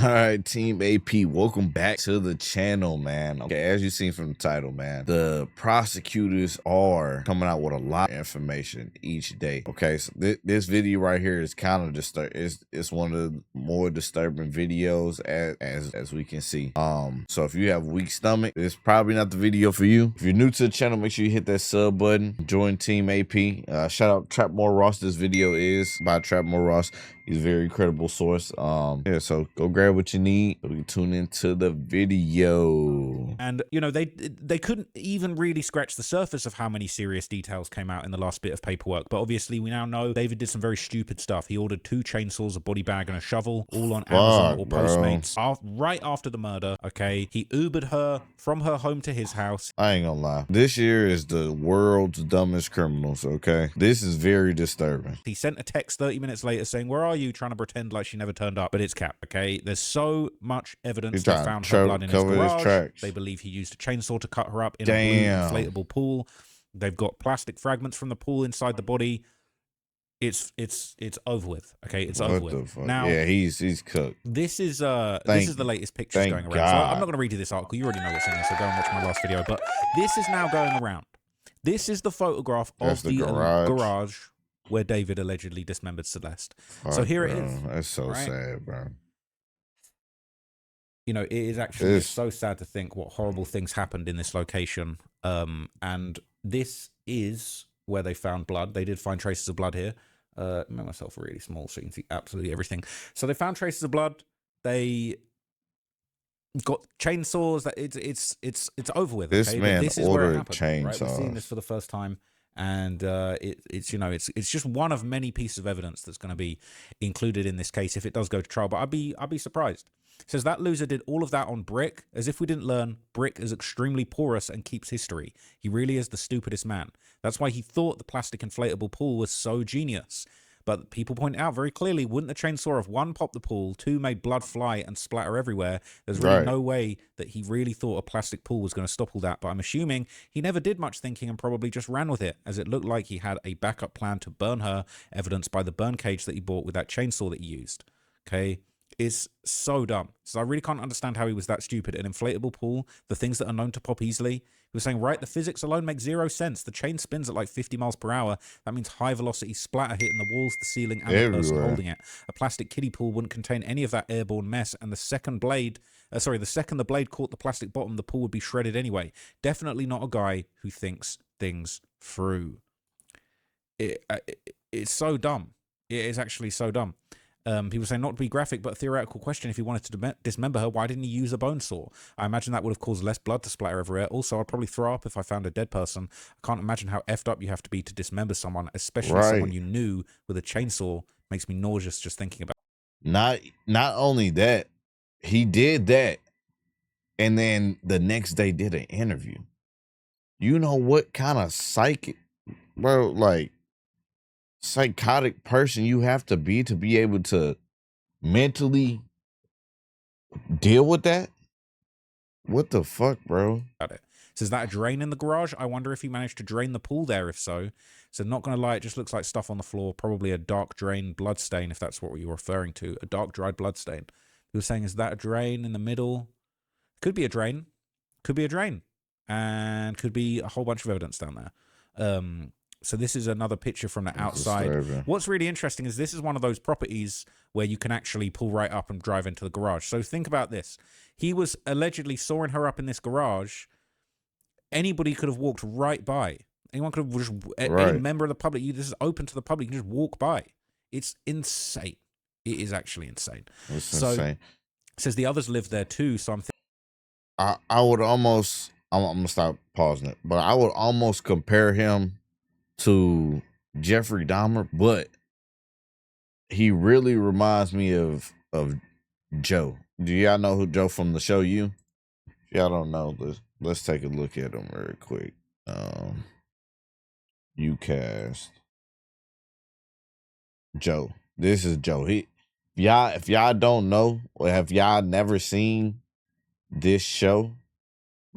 All right, Team AP, welcome back to the channel, man. Okay, as you've seen from the title, man, the prosecutors are coming out with a lot of information each day. Okay, so this video right here is kind of it's one of the more disturbing videos as we can see. So if you have weak stomach, it's probably not the video for you. If you're new to the channel, make sure you hit that sub button. Join Team AP. Shout out Trapmore Ross. This video is by Trapmore Ross. He's a very credible source. Yeah, so go grab what you need. We tune into the video. And you know, they couldn't even really scratch the surface of how many serious details came out in the last bit of paperwork. But obviously, we now know David did some very stupid stuff. He ordered 2 chainsaws, a body bag, and a shovel, all on Amazon or Postmates right after the murder. Okay, he Ubered her from her home to his house. I ain't gonna lie. This year is the world's dumbest criminals. Okay, this is very disturbing. He sent a text 30 minutes later saying, "Where are you?" Trying to pretend like she never turned up, but it's cap. Okay, there's so much evidence. They found her blood in his garage. They believe he used a chainsaw to cut her up in a blue inflatable pool. They've got plastic fragments from the pool inside the body. It's over with. Okay, it's over with. Now, yeah, he's cooked. This is the latest pictures going around. So I'm not going to read you this article. You already know what's in there, so go and watch my last video. But this is now going around. This is the photograph of the garage where David allegedly dismembered Celeste. So here it is. That's so sad, bro. You know, it is actually so sad to think what horrible things happened in this location. And this is where they found blood. They did find traces of blood here. Make myself really small so you can see absolutely everything. So they found traces of blood. They got chainsaws. That it's over with. This man this is ordered chainsaws. Right? We're seeing this for the first time. And it's you know, it's just one of many pieces of evidence that's going to be included in this case if it does go to trial. But I'd be surprised. It says that loser did all of that on brick. As if we didn't learn, brick is extremely porous and keeps history. He really is the stupidest man. That's why he thought the plastic inflatable pool was so genius. But people point out very clearly, wouldn't the chainsaw have 1, popped the pool, 2, made blood fly and splatter everywhere? There's really no way that he really thought a plastic pool was going to stop all that. But I'm assuming he never did much thinking and probably just ran with it, as it looked like he had a backup plan to burn her, evidenced by the burn cage that he bought with that chainsaw that he used. Okay? Is so dumb. So I really can't understand how he was that stupid. An inflatable pool, the things that are known to pop easily. He was saying, right, the physics alone make 0 sense. The chain spins at like 50 miles per hour. That means high velocity splatter hitting the walls, the ceiling, and the person holding it. A plastic kiddie pool wouldn't contain any of that airborne mess. And the second the blade caught the plastic bottom, the pool would be shredded anyway. Definitely not a guy who thinks things through. It's so dumb. It is actually so dumb. People say, not to be graphic, but a theoretical question. If he wanted to dismember her, why didn't he use a bone saw? I imagine that would have caused less blood to splatter everywhere. Also, I'd probably throw up if I found a dead person. I can't imagine how effed up you have to be to dismember someone, especially someone you knew with a chainsaw. Makes me nauseous just thinking about it. Not only that, he did that, and then the next day did an interview. You know what kind of psychotic person you have to be able to mentally deal with that? What the fuck, bro? It says that a drain in the garage. I wonder if he managed to drain the pool there. If so, so not gonna lie, it just looks like stuff on the floor. Probably a dark drain blood stain, if that's what you're referring to. A dark dried blood stain. He was saying, is that a drain in the middle? Could be a drain. Could be a drain, and could be a whole bunch of evidence down there. So this is another picture from the outside. What's really interesting is this is one of those properties where you can actually pull right up and drive into the garage. So think about this. He was allegedly sawing her up in this garage. Anybody could have walked right by. Anyone could have just, any member of the public, this is open to the public, you can just walk by. It's insane. It is actually insane. It's insane. It says the others live there too, so I'm thinking. I would almost, I'm going to stop pausing it, but I would almost compare him to Jeffrey Dahmer, but he really reminds me of Joe. Do y'all know who Joe from the show You? If y'all don't know, let's take a look at him very quick. You cast Joe. This is Joe. If y'all don't know, or have y'all never seen this show,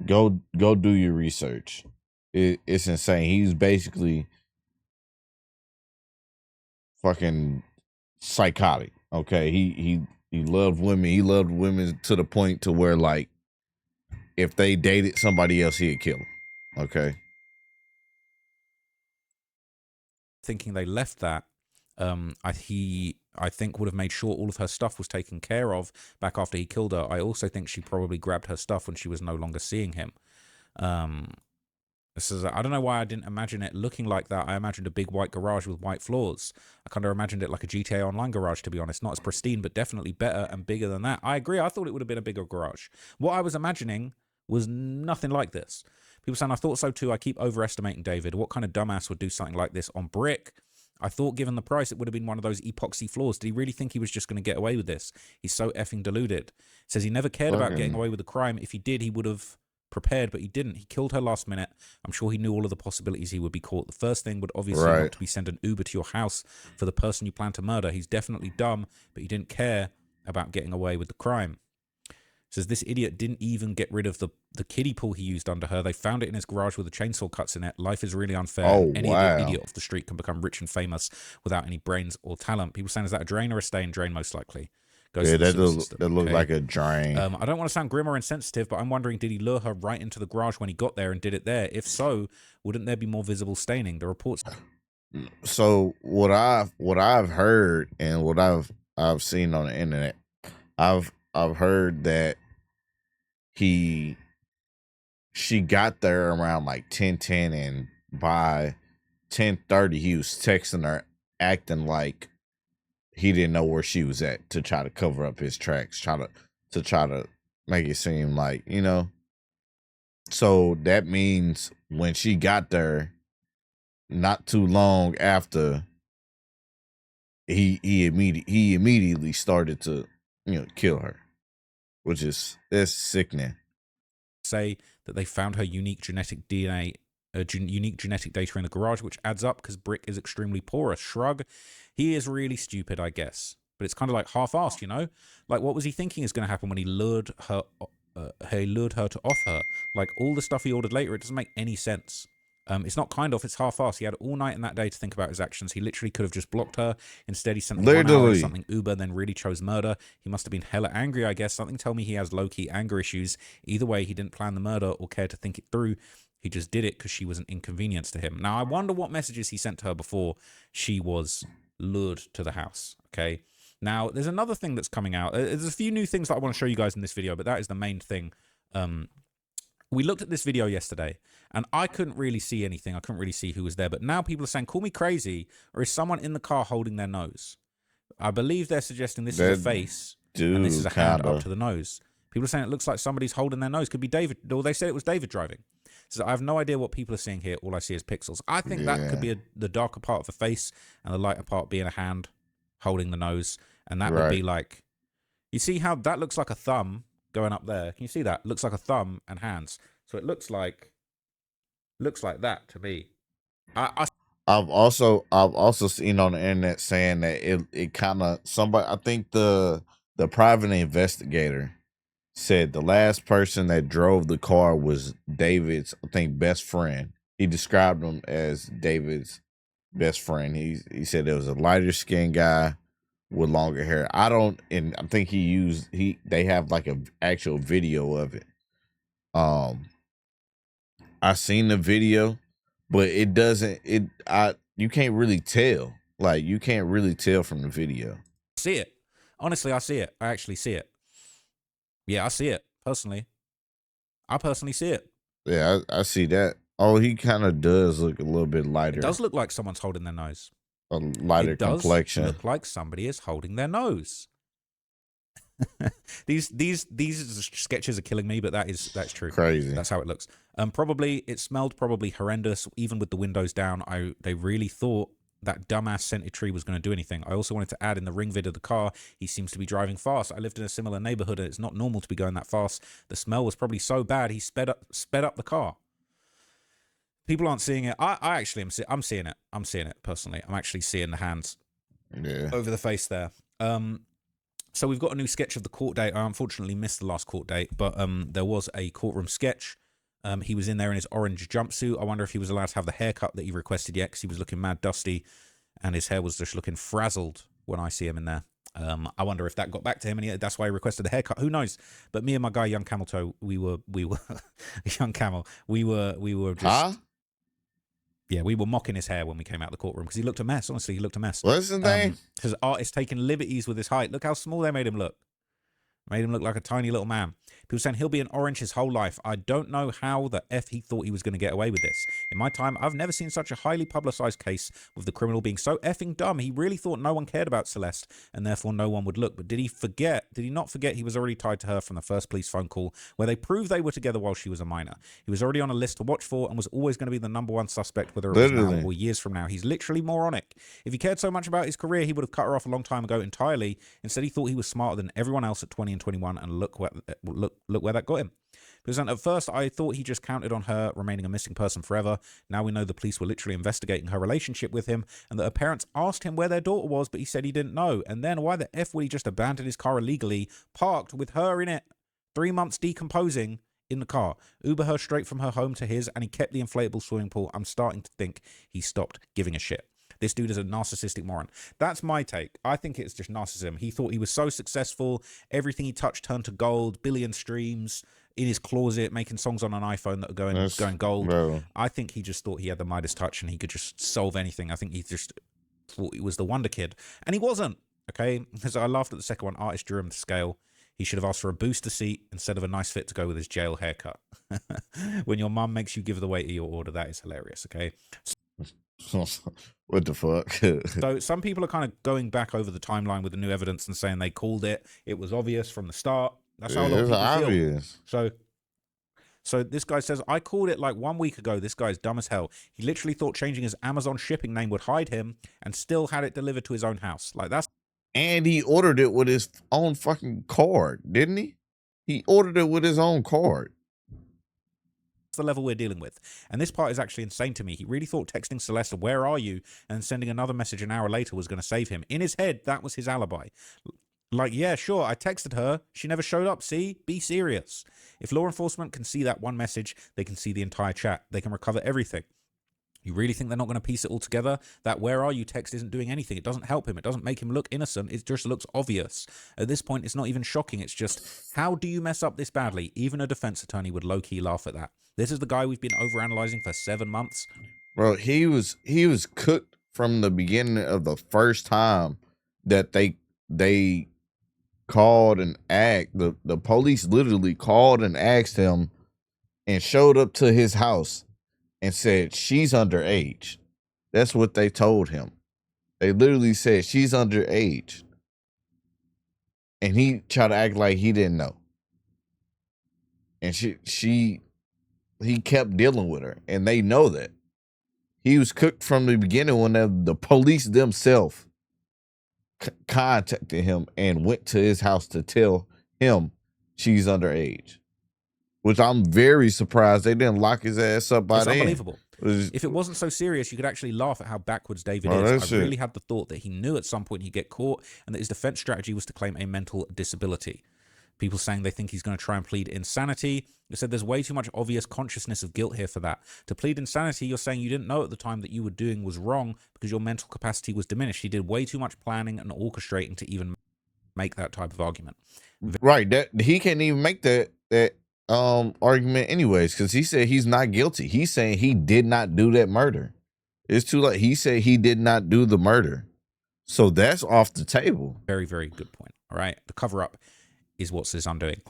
go do your research. It's insane. He's basically fucking psychotic. Okay, he He loved women. He loved women to the point to where, like, if they dated somebody else, he'd kill them. Okay. Thinking they left that, I think would have made sure all of her stuff was taken care of back after he killed her. I also think she probably grabbed her stuff when she was no longer seeing him. This is, I don't know why I didn't imagine it looking like that. I imagined a big white garage with white floors. I kind of imagined it like a GTA Online garage, to be honest. Not as pristine, but definitely better and bigger than that. I agree. I thought it would have been a bigger garage. What I was imagining was nothing like this. People saying, I thought so too. I keep overestimating David. What kind of dumbass would do something like this on brick? I thought given the price, it would have been one of those epoxy floors. Did he really think he was just going to get away with this? He's so effing deluded. Says he never cared about getting away with the crime. If he did, he would have prepared, but he didn't. He killed her last minute. I'm sure he knew all of the possibilities he would be caught. The first thing would obviously not to be send an Uber to your house for the person you plan to murder. He's definitely dumb, but he didn't care about getting away with the crime. Says this idiot didn't even get rid of the kiddie pool he used under her. They found it in his garage with the chainsaw cuts in it. Life is really unfair. Oh, Any wow. idiot off the street can become rich and famous without any brains or talent. People saying, is that a drain or a stain? Drain, most likely. Yeah, that looks like a drain. I don't want to sound grim or insensitive, but I'm wondering, did he lure her right into the garage when he got there and did it there? If so, wouldn't there be more visible staining? The reports. So what I've heard and what I've seen on the internet, I've heard that she got there around like 10:10, and by 10:30 he was texting her, acting like he didn't know where she was at, to try to cover up his tracks, try to make it seem like, you know. So that means when she got there, not too long after, he immediately started to, you know, kill her, which is, that's sickening. Say that they found her unique genetic DNA, unique genetic data in the garage, which adds up because brick is extremely porous. Shrug. He is really stupid, I guess, but it's kind of like half-assed, you know. Like, what was he thinking is going to happen when he lured her? He lured her to off her. Like, all the stuff he ordered later, it doesn't make any sense. It's not kind of, it's half-assed. He had all night in that day to think about his actions. He literally could have just blocked her. Instead, he sent her 1 hour something Uber, then really chose murder. He must have been hella angry, I guess. Something tell me he has low-key anger issues. Either way, he didn't plan the murder or care to think it through. He just did it because she was an inconvenience to him. Now, I wonder what messages he sent to her before she was lured to the house, okay? Now, there's another thing that's coming out. There's a few new things that I want to show you guys in this video, but that is the main thing. We looked at this video yesterday, and I couldn't really see anything. I couldn't really see who was there. But now people are saying, call me crazy, or is someone in the car holding their nose? I believe they're suggesting this is a face, and this is a hand up to the nose. People are saying it looks like somebody's holding their nose. Could be David, or they said it was David driving. So I have no idea what people are seeing here. All I see is pixels. I think that could be the darker part of the face, and the lighter part being a hand holding the nose. And that would be like, you see how that looks like a thumb going up there? Can you see that? Looks like a thumb and hands. So it looks like that to me. I've also seen on the internet saying that it kind of, somebody, I think the private investigator said the last person that drove the car was David's, I think, best friend. He described him as David's best friend. He said there was a lighter skinned guy with longer hair. And I think they have like an actual video of it. I seen the video, but it doesn't, you can't really tell. Like, you can't really tell from the video. See it. Honestly, I see it. I actually see it. Yeah, I see it, personally. I personally see it. Yeah, I see that. Oh, he kind of does look a little bit lighter. It does look like someone's holding their nose. A lighter complexion. It does look like somebody is holding their nose. These sketches are killing me, but that's true. Crazy. That's how it looks. It smelled probably horrendous, even with the windows down. They really thought that dumbass scented tree was going to do anything. I also wanted to add, in the ring vid of the car, he seems to be driving fast. I lived in a similar neighborhood, and it's not normal to be going that fast. The smell was probably so bad he sped up the car. People aren't seeing it. I actually I'm seeing it. I'm seeing it personally. I'm actually seeing the hands over the face there. So we've got a new sketch of the court date. I unfortunately missed the last court date, but there was a courtroom sketch. He was in there in his orange jumpsuit. I wonder if he was allowed to have the haircut that he requested yet, because he was looking mad dusty, and his hair was just looking frazzled when I see him in there. I wonder if that got back to him, and that's why he requested a haircut. Who knows? But me and my guy, Young Camel Toe, we were Young Camel. We were just yeah, we were mocking his hair when we came out of the courtroom because he looked a mess. Honestly, he looked a mess. What's his name? Because artists taking liberties with his height. Look how small they made him look. Made him look like a tiny little man. People saying he'll be an orange his whole life. I don't know how the F he thought he was going to get away with this. In my time, I've never seen such a highly publicized case with the criminal being so effing dumb. He really thought no one cared about Celeste and therefore no one would look. But did he forget? Did he not forget he was already tied to her from the first police phone call where they proved they were together while she was a minor? He was already on a list to watch for and was always going to be the #1 suspect, whether it was now or years from now. He's literally moronic. If he cared so much about his career, he would have cut her off a long time ago entirely. Instead, he thought he was smarter than everyone else at 20 and 21, and look where that got him. Because at first I thought he just counted on her remaining a missing person forever. Now we know the police were literally investigating her relationship with him and that her parents asked him where their daughter was, but he said he didn't know. And then why the F would he just abandon his car illegally, parked with her in it, 3 months decomposing in the car, Uber her straight from her home to his, and he kept the inflatable swimming pool? I'm starting to think he stopped giving a shit. This dude is a narcissistic moron. That's my take. I think it's just narcissism. He thought he was so successful. Everything he touched turned to gold, billion streams, in his closet, making songs on an iPhone that are going gold. Bro. I think he just thought he had the Midas touch and he could just solve anything. I think he just thought he was the wonder kid. And he wasn't, okay? Because I laughed at the second one, artist drew him to scale. He should have asked for a booster seat instead of a nice fit to go with his jail haircut. When your mum makes you give the weight of your order, that is hilarious, okay? What the fuck? So some people are kind of going back over the timeline with the new evidence and saying they called it. It was obvious from the start. That's how a lot of people feel. So this guy says, I called it like 1 week ago. This guy's dumb as hell. He literally thought changing his Amazon shipping name would hide him and still had it delivered to his own house. Like that's. And he ordered it with his own fucking card, didn't he? He ordered it with his own card. The level we're dealing with. And this part is actually insane to me. He really thought texting Celeste, where are you? And sending another message an hour later was going to save him. In his head, that was his alibi. Like, yeah, sure, I texted her. She never showed up. See? Be serious. If law enforcement can see that one message, they can see the entire chat. They can recover everything. You really think they're not going to piece it all together? That where are you text isn't doing anything. It doesn't help him. It doesn't make him look innocent. It just looks obvious. At this point, it's not even shocking. It's just, how do you mess up this badly? Even a defense attorney would low-key laugh at that. This is the guy we've been overanalyzing for 7 months. Bro, he was cooked from the beginning of the first time that they called and asked. The police literally called and asked him and showed up to his house and said, she's underage. That's what they told him. They literally said, she's underage. And he tried to act like he didn't know. And he kept dealing with her. And they know that. He was cooked from the beginning when the police themselves contacted him and went to his house to tell him she's underage. Which I'm very surprised they didn't lock his ass up by then. It's unbelievable. If it wasn't so serious, you could actually laugh at how backwards David is. I really had the thought that he knew at some point he'd get caught and that his defense strategy was to claim a mental disability. People saying they think he's going to try and plead insanity. They said there's way too much obvious consciousness of guilt here for that. To plead insanity, you're saying you didn't know at the time that you were doing was wrong because your mental capacity was diminished. He did way too much planning and orchestrating to even make that type of argument. Right. That he can't even make that argument anyways, because he said he's not guilty. He's saying he did not do that murder. It's too late. He said he did not do the murder. So that's off the table. Very, very good point. All right. The cover-up is what's his undoing.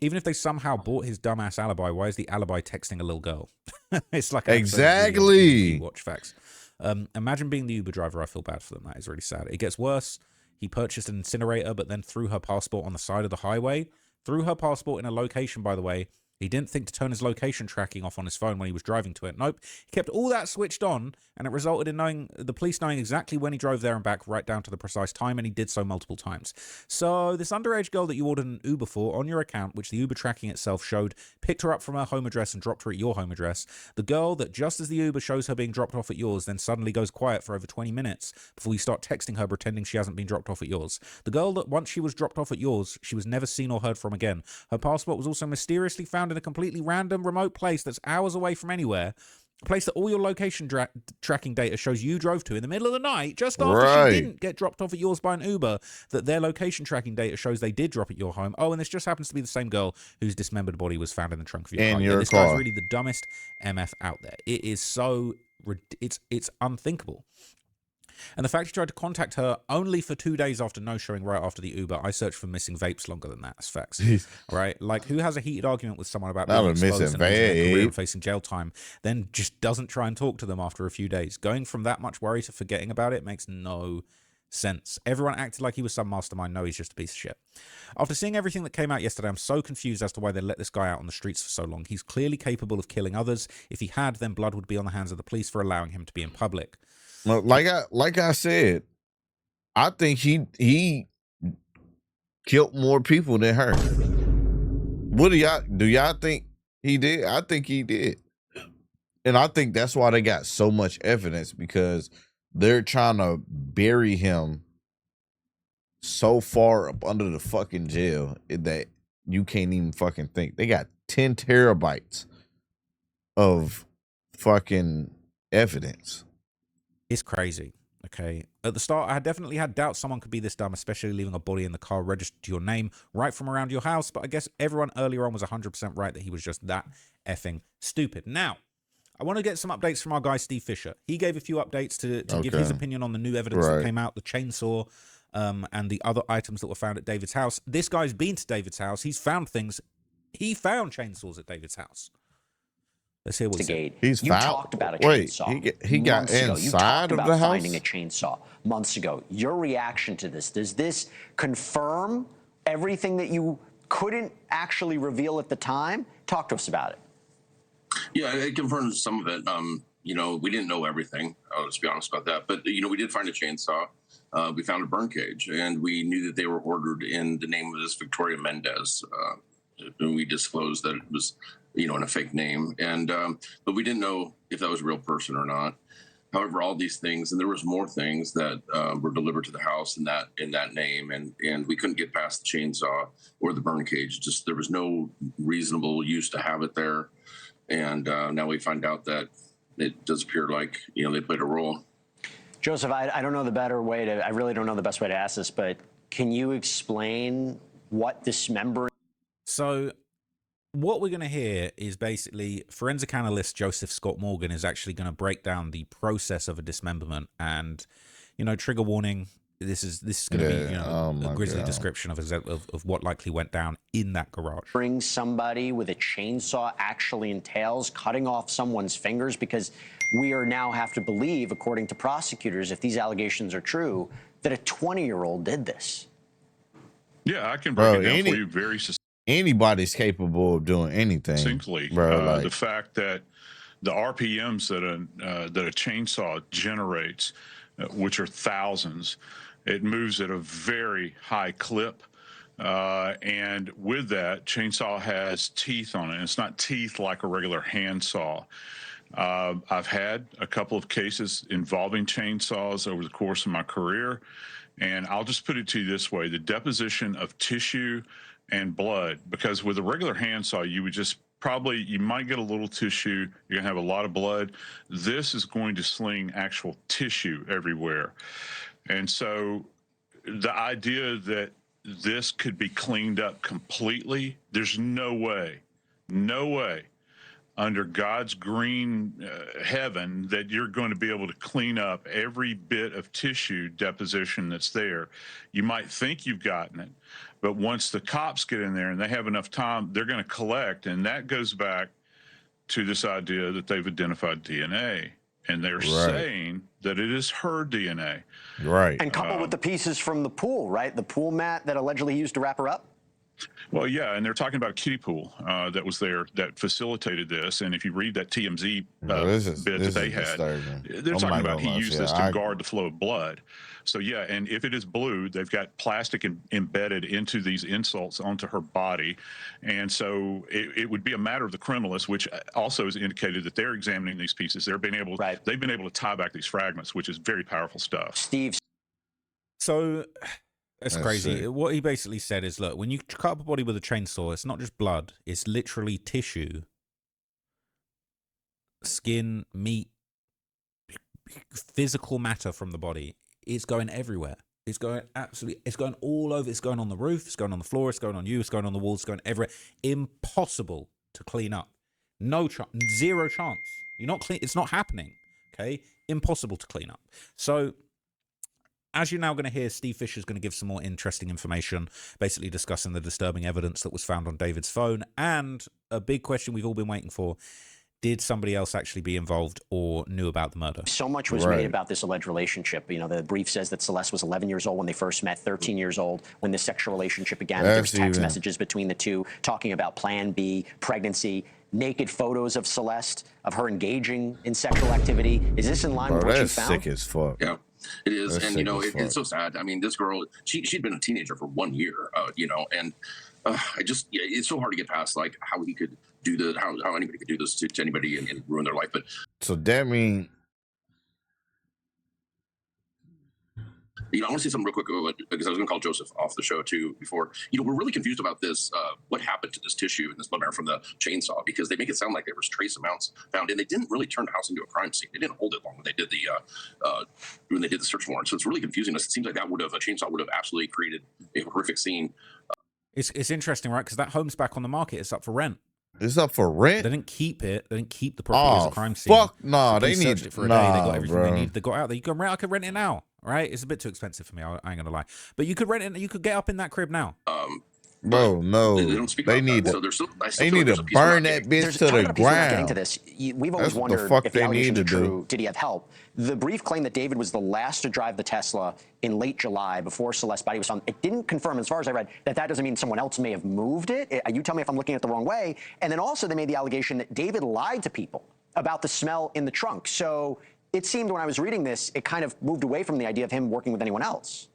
Even if they somehow bought his dumbass alibi, why is the alibi texting a little girl? It's like exactly. Watch facts. Imagine being the Uber driver. I feel bad for them. That is really sad. It gets worse. He purchased an incinerator, but then threw her passport on the side of the highway. Threw her passport in a location, by the way. He didn't think to turn his location tracking off on his phone when he was driving to it. Nope. He kept all that switched on, and it resulted in the police knowing exactly when he drove there and back, right down to the precise time, and he did so multiple times. So this underage girl that you ordered an Uber for on your account, which the Uber tracking itself showed, picked her up from her home address and dropped her at your home address. The girl that just as the Uber shows her being dropped off at yours, then suddenly goes quiet for over 20 minutes before you start texting her pretending she hasn't been dropped off at yours. The girl that once she was dropped off at yours, she was never seen or heard from again. Her passport was also mysteriously found in a completely random remote place that's hours away from anywhere. a place that all your location tracking data shows you drove to in the middle of the night, just after Right. she didn't get dropped off at yours by an Uber, that their location tracking data shows they did drop at your home. Oh, and this just happens to be the same girl whose dismembered body was found in the trunk of your In car. your This car. guy's really the dumbest MF out there. It is so... It's unthinkable. And the fact he tried to contact her only for 2 days after no showing right after the Uber. I searched for missing vapes longer than that. That's facts. Right? Like, who has a heated argument with someone about being exposed and losing their career and facing jail time, then just doesn't try and talk to them after a few days? Going from that much worry to forgetting about it makes no sense. Everyone acted like he was some mastermind. No, he's just a piece of shit. After seeing everything that came out yesterday, I'm so confused as to why they let this guy out on the streets for so long. He's clearly capable of killing others. If he had, then blood would be on the hands of the police for allowing him to be in public. Like I said, I think he killed more people than her. What do y'all think he did? I think he did. And I think that's why they got so much evidence, because they're trying to bury him so far up under the fucking jail that you can't even fucking think. They got 10 terabytes of fucking evidence. It's crazy. Okay. At the start, I definitely had doubts someone could be this dumb, especially leaving a body in the car registered to your name right from around your house. But I guess everyone earlier on was 100% right that he was just that effing stupid. Now, I want to get some updates from our guy, Steve Fisher. He gave a few updates to give his opinion on the new evidence that came out, the chainsaw, and the other items that were found at David's house. This guy's been to David's house. He's found things. He found chainsaws at David's house. Let's hear what he said. You talked about a chainsaw. He got inside of the house? Finding a chainsaw months ago. Your reaction to this, does this confirm everything that you couldn't actually reveal at the time? Talk to us about it. Yeah, it confirms some of it. You know, we didn't know everything. Let's be honest about that. But, you know, we did find a chainsaw. We found a burn cage, and we knew that they were ordered in the name of this Victoria Mendez. And we disclosed that it was, you know, in a fake name. And but we didn't know if that was a real person or not. However, all these things, and there was more things that were delivered to the house in that name, and we couldn't get past the chainsaw or the burn cage. Just there was no reasonable use to have it there. And now we find out that it does appear like, you know, they played a role. Joseph, I don't know the better way to, I really don't know the best way to ask this, but can you explain what dismembering? So what we're going to hear is basically forensic analyst Joseph Scott Morgan is actually going to break down the process of a dismemberment. And, you know, trigger warning, this is going to be, you know, a grisly description of what likely went down in that garage. Bring somebody with a chainsaw actually entails cutting off someone's fingers, because we are now have to believe, according to prosecutors, if these allegations are true, that a 20-year-old did this. Yeah, I can break it down for you very anybody's capable of doing anything. succinctly. Bro, The fact that the RPMs that a chainsaw generates, which are thousands, it moves at a very high clip. And with that, chainsaw has teeth on it. It's not teeth like a regular handsaw. I've had a couple of cases involving chainsaws over the course of my career. And I'll just put it to you this way: the deposition of tissue and blood, because with a regular handsaw, you would just you might get a little tissue, you're gonna have a lot of blood. This is going to sling actual tissue everywhere. And so the idea that this could be cleaned up completely, there's no way under God's green heaven that you're going to be able to clean up every bit of tissue deposition that's there. You might think you've gotten it, but once the cops get in there and they have enough time, they're going to collect. And that goes back to this idea that they've identified DNA. And they're saying that it is her DNA. Right. And coupled with the pieces from the pool, right? The pool mat that allegedly he used to wrap her up? Well, yeah, and they're talking about a kiddie pool that was there that facilitated this. And if you read that TMZ bit that they had, they're talking about he used this to guard the flow of blood. So, yeah, and if it is blue, they've got plastic embedded into these insults onto her body. And so it would be a matter of the criminalists, which also has indicated that they're examining these pieces. They've been able to tie back these fragments, which is very powerful stuff. Steve. So that's crazy. Sick. What he basically said is, look, when you cut up a body with a chainsaw, it's not just blood, it's literally tissue skin, meat, physical matter from the body. It's going everywhere. It's going it's going all over. It's going on the roof. It's going on the floor. It's going on you. It's going on the walls. It's going everywhere. Impossible to clean up. No chance. Zero chance. You're not clean. It's not happening. Okay. Impossible to clean up. So, as you're now going to hear, Steve Fisher's going to give some more interesting information, basically discussing the disturbing evidence that was found on David's phone. And a big question we've all been waiting for: did somebody else actually be involved or knew about the murder? So much was made about this alleged relationship. You know, the brief says that Celeste was 11 years old when they first met, 13 years old when this sexual relationship began. There was text messages between the two talking about Plan B, pregnancy, naked photos of Celeste, of her engaging in sexual activity. Is this in line with what you found? Sick as fuck. Yeah. It is, and you know, it's so sad. I mean, this girl, she'd been a teenager for 1 year, you know, and it's so hard to get past like how he could do the how anybody could do this to anybody and ruin their life. But so that mean, you know, I want to say something real quick because I was going to call Joseph off the show too before. You know, we're really confused about this. What happened to this tissue and this blood matter from the chainsaw? Because they make it sound like there was trace amounts found, and they didn't really turn the house into a crime scene. They didn't hold it long when they did the search warrant. So it's really confusing us. It seems like a chainsaw would have absolutely created a horrific scene. It's interesting, right? Because that home's back on the market. It's up for rent. It's up for rent. They didn't keep it. They didn't keep the property as a crime scene. Fuck no. They need it for a day. They got everything they needed. They got out there. You can rent. I could rent it now. Right? It's a bit too expensive for me. I ain't gonna lie. But you could rent it. You could get up in that crib now. Bro, no. They don't speak about that. So they need to burn that bitch to the ground. Getting to this, we've always wondered if the allegations are true. Did he have help? The brief claimed that David was the last to drive the Tesla in late July before Celeste's body was found. It didn't confirm, as far as I read, that doesn't mean someone else may have moved it. You tell me if I'm looking at it the wrong way. And then also they made the allegation that David lied to people about the smell in the trunk. So it seemed when I was reading this, it kind of moved away from the idea of him working with anyone else.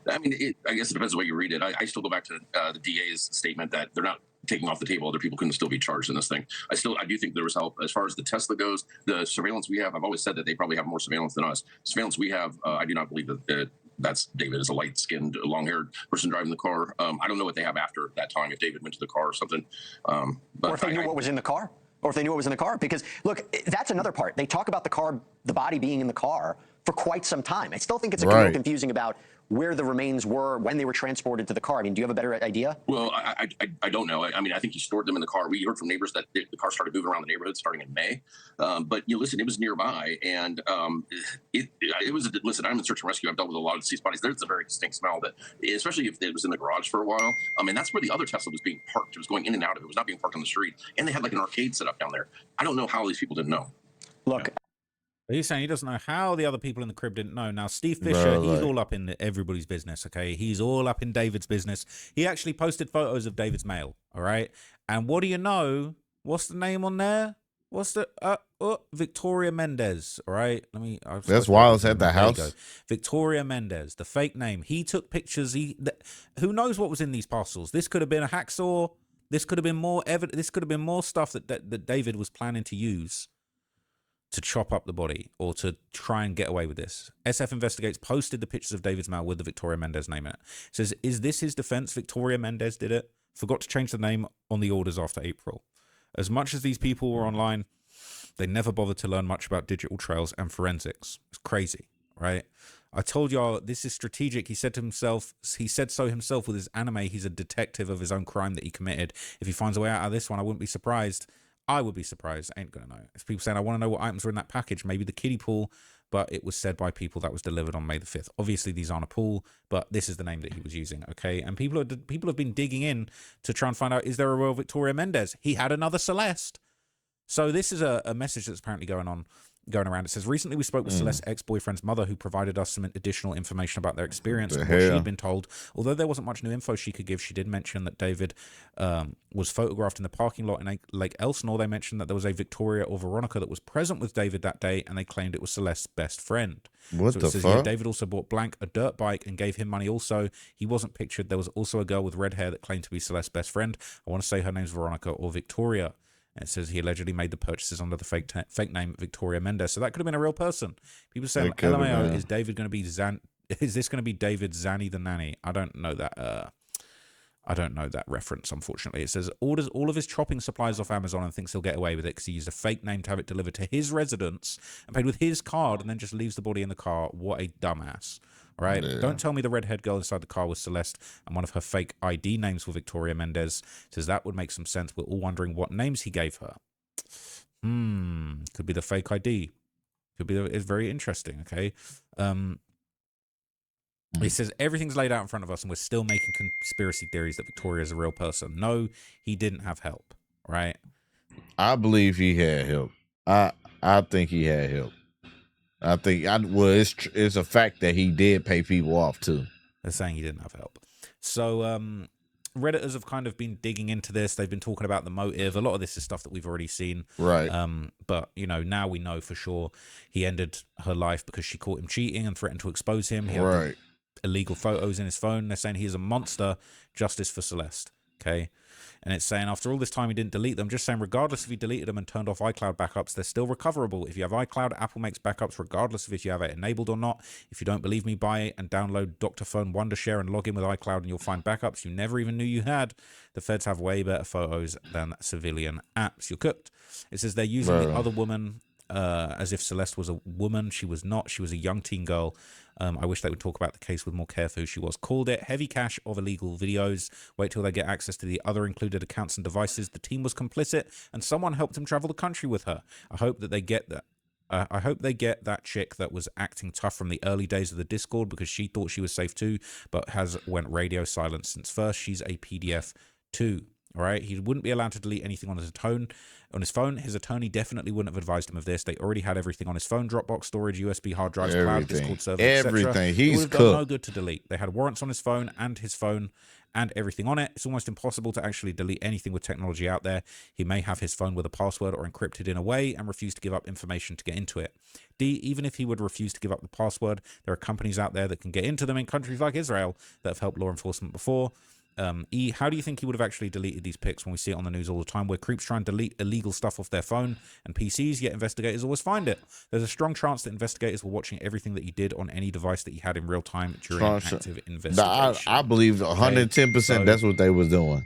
I mean, I guess it depends on the way you read it. I still go back to the DA's statement that they're not taking off the table. Other people can still be charged in this thing. I do think there was help. As far as the Tesla goes, the surveillance we have, I've always said that they probably have more surveillance than us. Surveillance we have, I do not believe that that's David is a light-skinned, long-haired person driving the car. I don't know what they have after that time, if David went to the car or something. But or if they knew what was in the car. Or if they knew what was in the car. Because, look, that's another part. They talk about the body being in the car for quite some time. I still think it's a little confusing about where the remains were when they were transported to the car. I mean, do you have a better idea? Well, I don't know. I mean, I think he stored them in the car. We heard from neighbors that the car started moving around the neighborhood starting in May. But you listen, it was nearby, and it was. Listen, I'm in search and rescue. I've dealt with a lot of deceased bodies. There's a very distinct smell that, especially if it was in the garage for a while. And that's where the other Tesla was being parked. It was going in and out of it. It was not being parked on the street. And they had like an arcade set up down there. I don't know how these people didn't know. Look. He's saying he doesn't know how the other people in the crib didn't know. Now, Steve Fisher, he's all up in everybody's business, okay? He's all up in David's business. He actually posted photos of David's mail, all right? And what do you know? What's the name on there? What's the... Victoria Mendez, all right? That's why I was at the house. Victoria Mendez, the fake name. He took pictures. Who knows what was in these parcels? This could have been a hacksaw. This could have been more evidence. This could have been more stuff that David was planning to use to chop up the body or to try and get away with this. SF Investigates posted the pictures of David's mail with the Victoria Mendez name in it. It says, is this his defense? Victoria Mendez did it. Forgot to change the name on the orders after April. As much as these people were online, they never bothered to learn much about digital trails and forensics. It's crazy, right? I told y'all this is strategic. He said so himself with his anime. He's a detective of his own crime that he committed. If he finds a way out of this one, I wouldn't be surprised. I would be surprised. I ain't gonna know. It's people saying, I want to know what items were in that package. Maybe the kiddie pool, but it was said by people that was delivered on May the 5th. Obviously, these aren't a pool, but this is the name that he was using, okay? And people have been digging in to try and find out, is there a real Victoria Mendez? He had another Celeste. So this is a message that's apparently going around. It says, recently we spoke with Celeste's ex-boyfriend's mother, who provided us some additional information about their experience and what she had been told. Although there wasn't much new info she could give, she did mention that David was photographed in the parking lot in Lake Elsinore. They mentioned that there was a Victoria or Veronica that was present with David that day, and they claimed it was Celeste's best friend. What so the it says, fuck? yeah, David also bought blank a dirt bike and gave him money also. He wasn't pictured. There was also a girl with red hair that claimed to be Celeste's best friend. I want to say her name's Veronica or Victoria. And it says he allegedly made the purchases under the fake name Victoria Mendez. So that could have been a real person. People saying, LMAO, is this going to be David Zanny the nanny? I don't know that. I don't know that reference, unfortunately. It says orders all of his chopping supplies off Amazon and thinks he'll get away with it because he used a fake name to have it delivered to his residence and paid with his card and then just leaves the body in the car. What a dumbass. All right. Yeah. Don't tell me the redhead girl inside the car was Celeste and one of her fake ID names were Victoria Mendez. It says that would make some sense. We're all wondering what names he gave her. Could be the fake ID. Could be. It's very interesting. Okay. He says everything's laid out in front of us and we're still making conspiracy theories that Victoria is a real person. No, he didn't have help, right? I believe he had help. I think he had help. It's a fact that he did pay people off too. They're saying he didn't have help. So Redditors have kind of been digging into this. They've been talking about the motive. A lot of this is stuff that we've already seen. Right. But, you know, now we know for sure he ended her life because she caught him cheating and threatened to expose him. He had Right. illegal photos in his phone. They're saying he is a monster. Justice for Celeste. Okay. And it's saying after all this time he didn't delete them. Just saying regardless if he deleted them and turned off iCloud backups, they're still recoverable. If you have iCloud, Apple makes backups regardless of if you have it enabled or not. If you don't believe me, buy it and download Dr. Phone Wondershare and log in with iCloud and you'll find backups you never even knew you had. The feds have way better photos than civilian apps. You're cooked. It says they're using the other woman as if Celeste was a woman. She was not. She was a young teen girl. I wish they would talk about the case with more care for who she was. Called it heavy cache of illegal videos. Wait till they get access to the other included accounts and devices. The team was complicit and someone helped him travel the country with her. I hope that they get that. I hope they get that chick that was acting tough from the early days of the Discord because she thought she was safe too, but has went radio silent since first. She's a PDF too. All right, he wouldn't be allowed to delete anything on his phone. His attorney definitely wouldn't have advised him of this. They already had everything on his phone: Dropbox, storage, USB hard drives, cloud, Discord server, everything. etc. He's it would have cooked. done no good to delete. They had warrants on his phone and everything on it. It's almost impossible to actually delete anything with technology out there. He may have his phone with a password or encrypted in a way and refuse to give up information to get into it. D, even if he would refuse to give up the password, there are companies out there that can get into them in countries like Israel that have helped law enforcement before. E, how do you think he would have actually deleted these pics when we see it on the news all the time where creeps try and delete illegal stuff off their phone and PCs, yet investigators always find it? There's a strong chance that investigators were watching everything that he did on any device that he had in real time during an active investigation. I believe 110% that's what they was doing.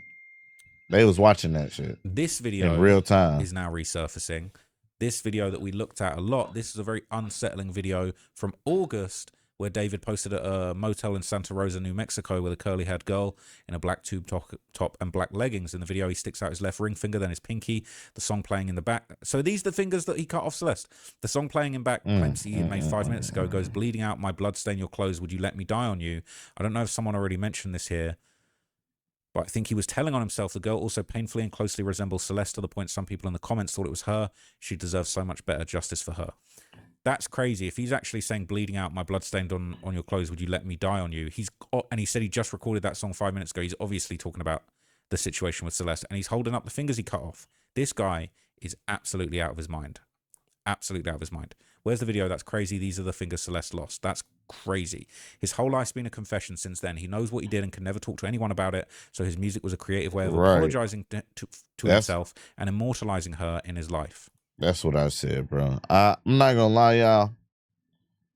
They was watching that shit. This video in real time is now resurfacing. This video that we looked at a lot, this is a very unsettling video from August where David posted at a motel in Santa Rosa, New Mexico with a curly-haired girl in a black tube top and black leggings. In the video, he sticks out his left ring finger, then his pinky, the song playing in the back. So these are the fingers that he cut off Celeste. The song playing in back, claims he made 5 minutes ago, goes, bleeding out, my blood stain your clothes, would you let me die on you? I don't know if someone already mentioned this here, but I think he was telling on himself. The girl also painfully and closely resembles Celeste to the point some people in the comments thought it was her. She deserves so much better justice for her. That's crazy. If he's actually saying bleeding out, my blood stained on your clothes, would you let me die on you? And he said he just recorded that song 5 minutes ago. He's obviously talking about the situation with Celeste and he's holding up the fingers he cut off. This guy is absolutely out of his mind. Absolutely out of his mind. Where's the video? That's crazy. These are the fingers Celeste lost. That's crazy. His whole life's been a confession since then. He knows what he did and can never talk to anyone about it. So his music was a creative way of apologizing to himself and immortalizing her in his life. That's what I said, bro. I'm not gonna lie, y'all.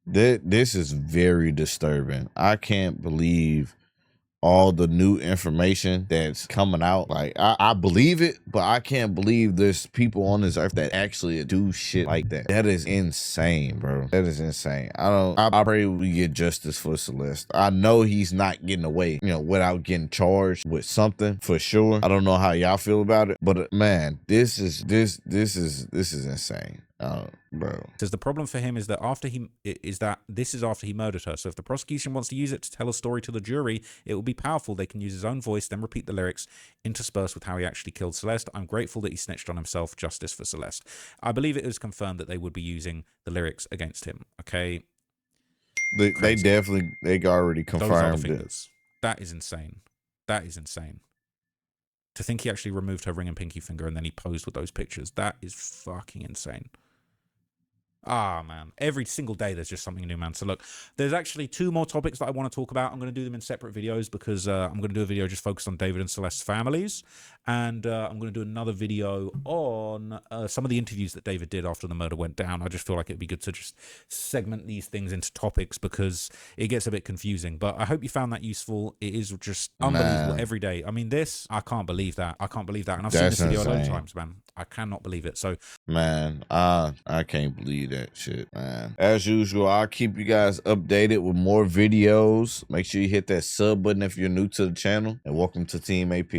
This is very disturbing. I can't believe all the new information that's coming out. Like, I believe it, but I can't believe there's people on this earth that actually do shit like that. That is insane, bro. That is insane. I pray we get justice for Celeste. I know he's not getting away, without getting charged with something for sure. I don't know how y'all feel about it, but man, this is insane. Bro. Says the problem for him is that this is after he murdered her. So if the prosecution wants to use it to tell a story to the jury, it will be powerful. They can use his own voice, then repeat the lyrics, interspersed with how he actually killed Celeste. I'm grateful that he snitched on himself. Justice for Celeste. I believe it is confirmed that they would be using the lyrics against him. Okay. They already confirmed it. That is insane. That is insane. To think he actually removed her ring and pinky finger and then he posed with those pictures. That is fucking insane. Ah, man. Every single day there's just something new, man. So look, there's actually 2 more topics that I want to talk about. I'm going to do them in separate videos because I'm going to do a video just focused on David and Celeste's families. And I'm going to do another video on some of the interviews that David did after the murder went down. I just feel like it'd be good to just segment these things into topics because it gets a bit confusing. But I hope you found that useful. It is just unbelievable every day. I mean, I can't believe that. I can't believe that. And I've seen this video a lot of times, man. I cannot believe it. So, man, I can't believe that shit, man. As usual, I'll keep you guys updated with more videos. Make sure you hit that sub button if you're new to the channel, and welcome to Team AP.